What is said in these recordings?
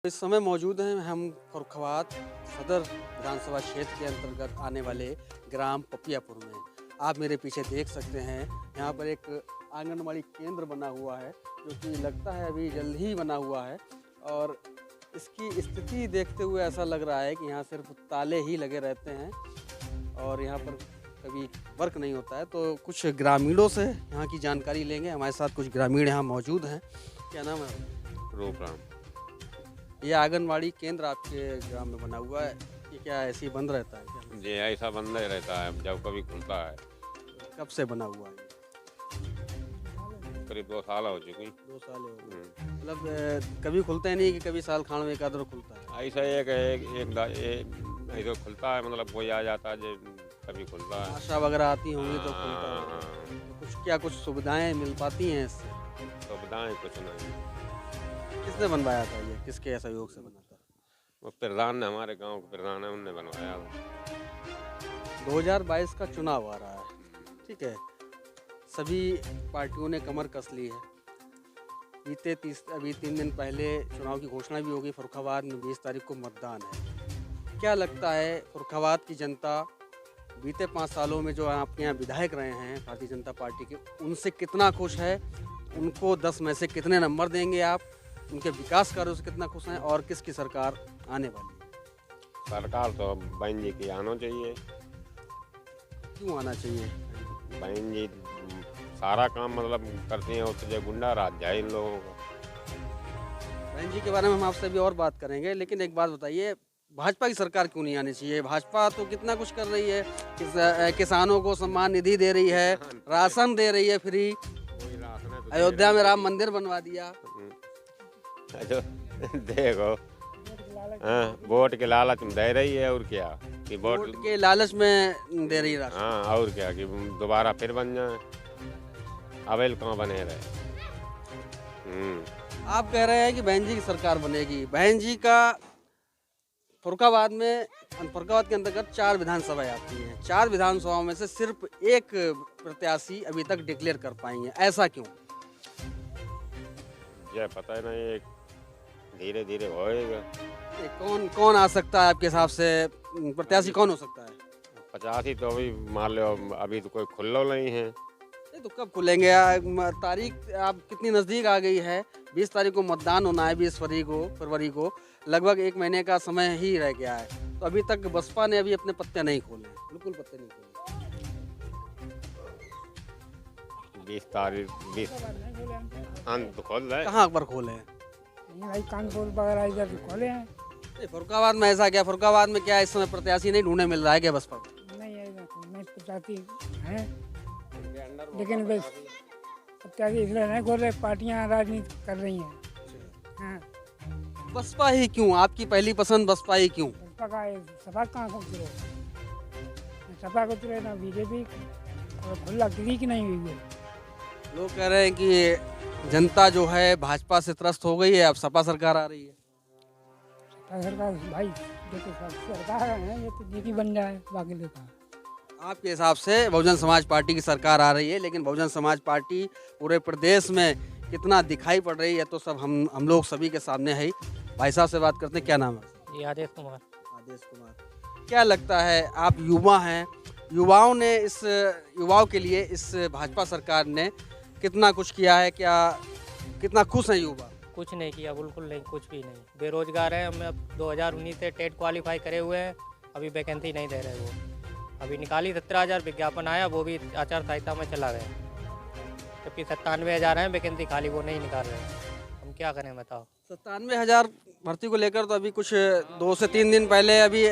इस समय मौजूद हैं हम फर्रुखाबाद सदर विधानसभा क्षेत्र के अंतर्गत आने वाले ग्राम पपियापुर में। आप मेरे पीछे देख सकते हैं यहाँ पर एक आंगनबाड़ी केंद्र बना हुआ है जो कि लगता है अभी जल्द ही बना हुआ है, और इसकी स्थिति देखते हुए ऐसा लग रहा है कि यहाँ सिर्फ ताले ही लगे रहते हैं और यहाँ पर कभी वर्क नहीं होता है। तो कुछ ग्रामीणों से यहाँ की जानकारी लेंगे। हमारे साथ कुछ ग्रामीण यहाँ मौजूद हैं। क्या नाम है? रूपराम। ये आंगनबाड़ी केंद्र आपके ग्राम में बना हुआ है, ये क्या ऐसे ही बंद रहता है क्या? जी ऐसा बंद ही रहता है, जब कभी खुलता है। कब से बना हुआ है? करीब 2 साल हो चुकी। 2 साल हो गए। मतलब कभी खुलता ही नहीं कि कभी साल खान में एक आधा खुलता है? ऐसा एक ऐसा खुलता है, मतलब कोई आ जाता है जो कभी खुलता है। आशा वगैरह आती होंगी तो खुलता होगा। तो कुछ सुविधाएं मिल पाती हैं इससे? सुविधाएं कुछ नहीं। किसने बनवाया था ये? किसके सहयोग से बना था? वो प्रधान ने, हमारे गांव के प्रधान है, उनने बनवाया। 2022 का चुनाव आ रहा है, ठीक है। सभी पार्टियों ने कमर कस ली है। अभी 3 दिन पहले चुनाव की घोषणा भी होगी। फर्रुखाबाद में 20 तारीख को मतदान है। क्या लगता है फर्रुखाबाद की जनता बीते 5 सालों में जो आपके यहाँ विधायक रहे हैं भारतीय जनता पार्टी के, उनसे कितना खुश है? उनको 10 में से कितने नंबर देंगे आप? उनके विकास कार्यों से कितना खुश हैं? और किसकी सरकार आने वाली है? सरकार तो बहन जी की आना चाहिए। क्यों आना चाहिए? बहन जी सारा काम मतलब करती हैं, तो जो गुंडा राज है इन लोगों का। बहन जी के बारे में हम आपसे भी और बात करेंगे, लेकिन एक बात बताइए, भाजपा की सरकार क्यों नहीं आनी चाहिए? भाजपा तो कितना कुछ कर रही है, किसानों को सम्मान निधि दे रही है, राशन दे रही है फ्री, अयोध्या में राम मंदिर बनवा दिया। देखो वोट के लालच में दे रही है, और क्या कि वोट के लालच में दे रही है राशन। हाँ, और क्या कि दोबारा फिर बन जाए। अवेल कहाँ बने रहे। आप कह रहे हैं कि बहन जी की सरकार बनेगी। बहन जी का फर्रुखाबाद के अंतर्गत 4 विधानसभाएं आती हैं। 4 विधानसभाओं में से सिर्फ एक प्रत्याशी अभी तक डिक्लेयर कर पाई है, ऐसा क्यों? ये पता ही नहीं, धीरे धीरे होएगा। कौन आ सकता है आपके हिसाब से? प्रत्याशी कौन हो सकता है? 85 तो अभी मान लो, अभी तो कोई खुल्लो नहीं है। तो कब खुलेंगे? तारीख आप कितनी नज़दीक आ गई है? 20 तारीख को मतदान होना है, 20 फरवरी को लगभग 1 महीने का समय ही रह गया है। तो अभी तक बसपा ने अभी अपने पत्ते नहीं खोले, बिल्कुल पत्ते नहीं खोले। 20 तारीख 20 तो खोल रहे। कहाँ पर खोले हैं? कानपुर वगैरह इधर खोले हैं। फर्रुखाबाद में ऐसा क्या? फर्रुखाबाद में क्या इस समय प्रत्याशी नहीं ढूंढने मिल रहा है क्या बसपा को? नहीं प्रत्याशी हैं, लेकिन बस प्रत्याशी इसलिए नहीं खोल रहे, पार्टियां राजनीति कर रही हैं। हाँ। बसपा ही क्यों? आपकी पहली पसंद बसपा ही क्यों? बसपा का सपा कहाँ को चुरे, सपा को चुरे ना बीजेपी, और खुला किसी की नहीं हुई है। लोग कह रहे हैं कि जनता जो है भाजपा से त्रस्त हो गई है, अब सपा सरकार आ रही है। सपा सरकार भाई देखो, सरकार है ये तो जीती बन जाए, बाकी देखा। आपके हिसाब से बहुजन समाज पार्टी की सरकार आ रही है, लेकिन बहुजन समाज पार्टी पूरे प्रदेश में कितना दिखाई पड़ रही है तो सब हम लोग सभी के सामने है। भाई साहब से बात करते हैं। क्या नाम है? जी आदेश कुमार। आदेश कुमार। क्या लगता है, आप युवा हैं, युवाओं के लिए इस भाजपा सरकार ने कितना कुछ किया है? क्या कितना खुश हैं युवा? कुछ नहीं किया, बिल्कुल नहीं, कुछ भी नहीं। बेरोजगार है। हम अब 2019 से टेट क्वालिफाई करे हुए हैं, अभी वैकेंसी नहीं दे रहे। वो अभी निकाली 17,000 विज्ञापन आया, वो भी आचार संहिता में चला गया। जबकि 97,000 हैं वैकेंसी खाली, वो नहीं निकाल रहे। हम क्या करें बताओ? 97,000 भर्ती को लेकर तो अभी कुछ 2 से 3 दिन पहले अभी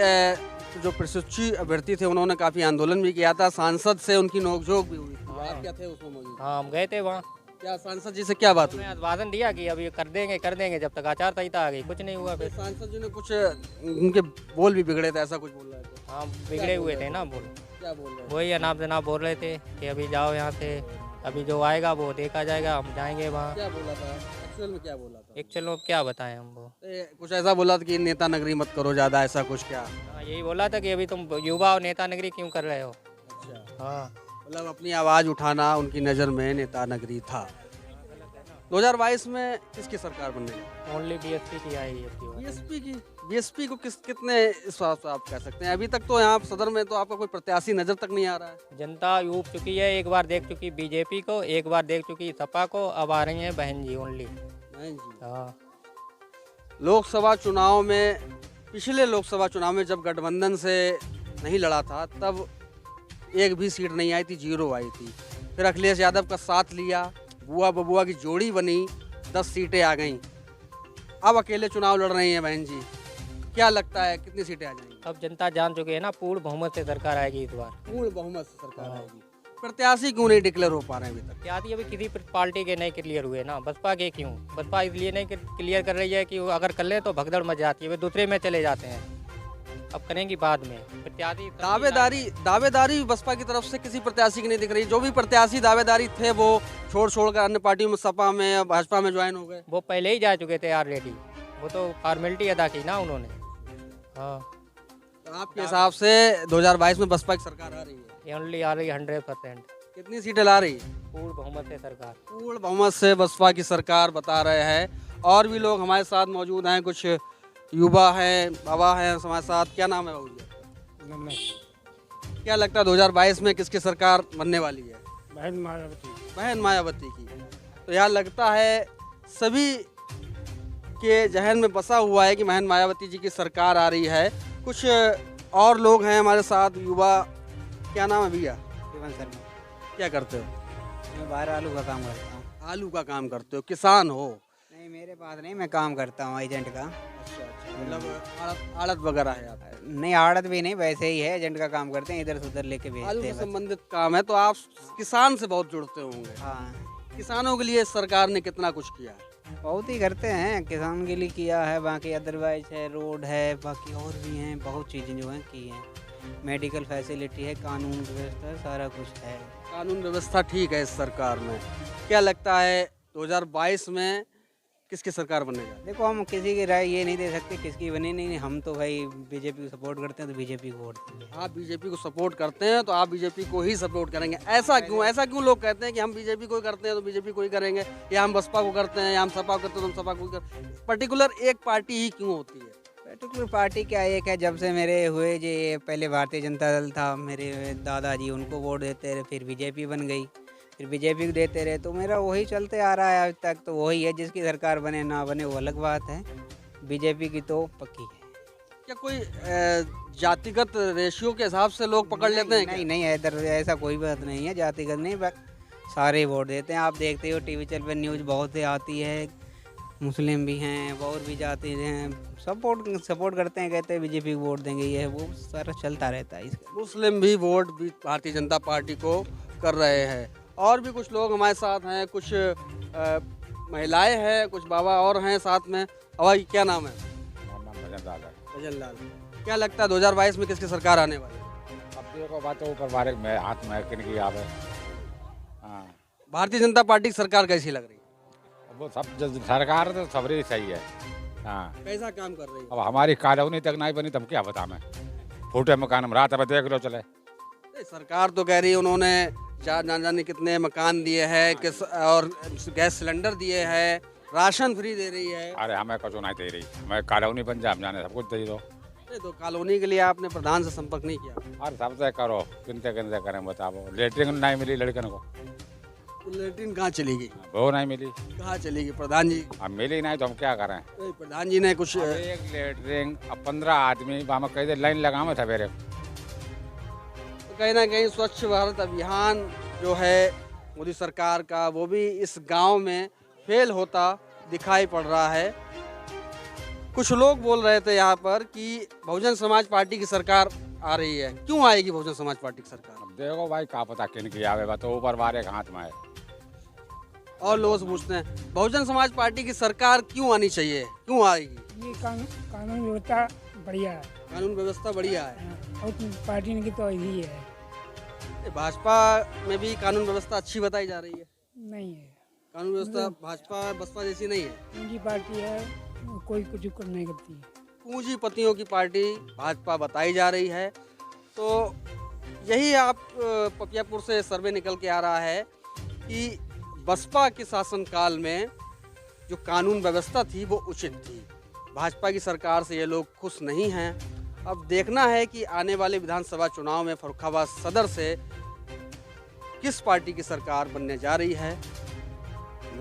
जो प्रशिक्षु अभ्यर्थी थे उन्होंने काफ़ी आंदोलन भी किया था, सांसद से उनकी नोकझोंक भी हुई थी। आप क्या थे उसमें मौजूद? हाँ, हम गए थे वहाँ। क्या सांसद जी से क्या बात हुई? आश्वासन दिया कि अभी कर देंगे, जब तक आचार संहिता आ गई कुछ नहीं हुआ। फिर सांसद जी ने कुछ उनके बोल भी बिगड़े थे, ऐसा कुछ बोल रहे थे। हाँ, बिगड़े हुए थे ना बोल। क्या बोल रहे? वही अनाप शनाप बोल रहे थे कि अभी जाओ यहाँ से, अभी जो आएगा वो देखा जाएगा, हम जाएंगे वहाँ। क्या बोला था एक्चुअल में? क्या बोला था एक्चुअल में क्या बताएं हम? वो कुछ ऐसा बोला था कि नेता नगरी मत करो ज़्यादा, ऐसा कुछ? क्या हाँ, यही बोला था कि अभी तुम युवा और नेता नगरी क्यों कर रहे हो। अच्छा, हाँ, मतलब अपनी आवाज़ उठाना उनकी नज़र में नेता नगरी था। 2022 में किसकी सरकार बनने वाली है? ओनली बीएसपी की आएगी अब की बार। बीएसपी को कितने इस बात से आप कह सकते हैं? अभी तक तो यहाँ सदर में तो आपका कोई प्रत्याशी नजर तक नहीं आ रहा है। जनता यूब चुकी है, एक बार देख चुकी बीजेपी को, एक बार देख चुकी सपा को, अब आ रही हैं बहन जी ओनली। नहीं जी। हाँ, लोकसभा चुनाव में, पिछले लोकसभा चुनाव में जब गठबंधन से नहीं लड़ा था तब एक भी सीट नहीं आई थी, 0 आई थी। फिर अखिलेश यादव का साथ लिया, बुआ बबुआ की जोड़ी बनी, 10 सीटें आ गईं। अब अकेले चुनाव लड़ रही हैं बहन जी, क्या लगता है कितनी सीटें आ जाएंगी? अब जनता जान चुकी है ना, पूर्ण बहुमत से सरकार आएगी इस बार। पूर्ण बहुमत से सरकार आएगी। प्रत्याशी क्यों नहीं डिक्लेयर हो पा रहे हैं अभी तक? क्या अभी किसी पार्टी के नहीं क्लियर हुए ना, बसपा के क्यों? बसपा इसलिए नहीं क्लियर कर रही है कि वो अगर कर ले तो भगदड़ मच जाती है, वे दूसरे में चले जाते हैं। अब करेंगी बाद में प्रत्याशी। दावेदारी बसपा की तरफ से किसी प्रत्याशी की नहीं दिख रही। जो भी प्रत्याशी दावेदारी थे वो छोड़ कर अन्य पार्टियों में, सपा में, भाजपा में ज्वाइन हो गए। वो पहले ही जा चुके थे ऑलरेडी, वो तो फॉर्मेलिटी अदा की ना उन्होंने। हाँ, तो आपके हिसाब से 2022 में बसपा की सरकार आ रही है? ये ओनली आ रही 100%। कितनी सीटें ला रही है? पूर्ण बहुमत से सरकार। पूर्ण बहुमत से बसपा की सरकार बता रहे हैं। और भी लोग हमारे साथ मौजूद हैं, कुछ युवा हैं, बाबा हैं हमारे साथ। क्या नाम है बाबू जी? क्या लगता है 2022 में किसकी सरकार बनने वाली है? बहन मायावती। बहन मायावती की। तो यहाँ लगता है सभी के जहन में बसा हुआ है कि बहन मायावती जी की सरकार आ रही है। कुछ और लोग हैं हमारे साथ, युवा। क्या नाम है भैया? शिवन शर्मा। क्या करते हो? मैं बाहर आलू का काम करता हूँ। आलू का काम करते हो? किसान हो? नहीं, मेरे पास नहीं, मैं काम करता हूँ एजेंट का। अच्छा, मतलब आड़त वगैरह है आप? नहीं, आड़त भी नहीं, वैसे ही है, एजेंट का काम करते हैं, इधर से उधर लेके आलू भेजते से हैं बस। संबंधित काम है, तो आप किसान से बहुत जुड़ते होंगे। हाँ, किसानों के लिए सरकार ने कितना कुछ किया? बहुत ही करते हैं, किसान के लिए किया है। बाकी अदरवाइज है, रोड है, बाकी और भी हैं, बहुत चीज़ें जो हैं की हैं। मेडिकल फैसिलिटी है, कानून व्यवस्था है, सारा कुछ है। कानून व्यवस्था ठीक है इस सरकार में। क्या लगता है 2022 में किसकी सरकार बनेगा? देखो, हम किसी की राय ये नहीं दे सकते किसकी बनी, नहीं, हम तो भाई बीजेपी को सपोर्ट करते हैं, तो बीजेपी को वोट देंगे। आप बीजेपी को सपोर्ट करते हैं तो आप बीजेपी को ही सपोर्ट करेंगे। ऐसा क्यों लोग कहते हैं कि हम बीजेपी को ही करते हैं तो बीजेपी को ही करेंगे, या हम बसपा को करते हैं, या हम सपा को करते हैं तो हम सपा को ही करते? पर्टिकुलर एक पार्टी ही क्यों होती है? पर्टिकुलर पार्टी क्या एक है, जब से मेरे हुए जे पहले भारतीय जनता दल था, मेरे दादाजी उनको वोट देते रहे, फिर बीजेपी बन गई, फिर बीजेपी को देते रहे, तो मेरा वही चलते आ रहा है आज तक। तो वही है, जिसकी सरकार बने ना बने वो अलग बात है, बीजेपी की तो पक्की है। क्या कोई जातिगत रेशियो के हिसाब से लोग पकड़ लेते हैं? नहीं नहीं, इधर ऐसा कोई बात नहीं है, जातिगत नहीं, सारे वोट देते हैं। आप देखते हो टीवी चल पे न्यूज़ बहुत से आती है, मुस्लिम भी हैं और भी जाति हैं, सपोर्ट करते हैं, कहते हैं बीजेपी को वोट देंगे, ये है वो, सारा चलता रहता है इसका। मुस्लिम भी वोट भी भारतीय जनता पार्टी को कर रहे हैं। और भी कुछ लोग हमारे साथ हैं, कुछ महिलाएं हैं, कुछ बाबा और हैं साथ में। बाबा क्या नाम है? भजन लाल। क्या लगता है 2022 में किसकी सरकार आने वाली है? अब देखो बात तो ऊपर बारे में हाथ में किन आवे। हाँ, भारतीय जनता पार्टी की सरकार कैसी लग रही है? वो सब सरकार तो सबरी सही है। हाँ, कैसा काम कर रही है? अब हमारी कॉलोनी तक नहीं बनी, तब क्या बता मैं, फूटे मकान हम रात अब देख लो चले। सरकार तो कह रही है उन्होंने जाने कितने मकान दिए हैं, किस और गैस सिलेंडर दिए हैं, राशन फ्री दे रही है। अरे हमें कुछ नहीं दे रही, हमें कॉलोनी बन जाए, हम जाने सब कुछ दे दो। तो कॉलोनी के लिए आपने प्रधान से संपर्क नहीं किया? अरे सबसे करो, किनते किनते करें बताओ। लेटरिन नहीं मिली लड़कन को, तो लेटरिन कहाँ चली गई? वो नहीं मिली। कहाँ चली गई? प्रधान जी, अब मिली नहीं तो हम क्या करें? प्रधान जी ने कुछ अब एक लेटरिन, अब 15 आदमी वहाँ कहीं लाइन लगावे था मेरे। कहीं ना कहीं स्वच्छ भारत अभियान जो है मोदी सरकार का, वो भी इस गांव में फेल होता दिखाई पड़ रहा है। कुछ लोग बोल रहे थे यहाँ पर कि बहुजन समाज पार्टी की सरकार आ रही है। क्यों आएगी बहुजन समाज पार्टी की सरकार? अब देखो भाई, क्या पता किन की आवे, तो ऊपर वाले के हाथ में है। और लोग से पूछते हैं बहुजन समाज पार्टी की सरकार क्यों आनी चाहिए, क्यों आएगी? ये कानून व्यवस्था बढ़िया है। कानून व्यवस्था बढ़िया है। और पार्टी की तो यही है। भाजपा में भी कानून व्यवस्था अच्छी बताई जा रही है? नहीं है, कानून व्यवस्था भाजपा बसपा जैसी नहीं है। उनकी पार्टी है, कोई कुछ नहीं करती है। पूंजीपतियों की पार्टी भाजपा बताई जा रही है। तो यही आप पपियापुर से सर्वे निकल के आ रहा है कि बसपा के शासनकाल में जो कानून व्यवस्था थी वो उचित थी। भाजपा की सरकार से ये लोग खुश नहीं हैं। अब देखना है कि आने वाले विधानसभा चुनाव में फर्रुखाबाद सदर से किस पार्टी की सरकार बनने जा रही है।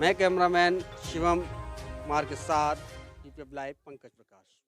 मैं कैमरामैन शिवम कुमार के साथ DPF लाइव पंकज प्रकाश।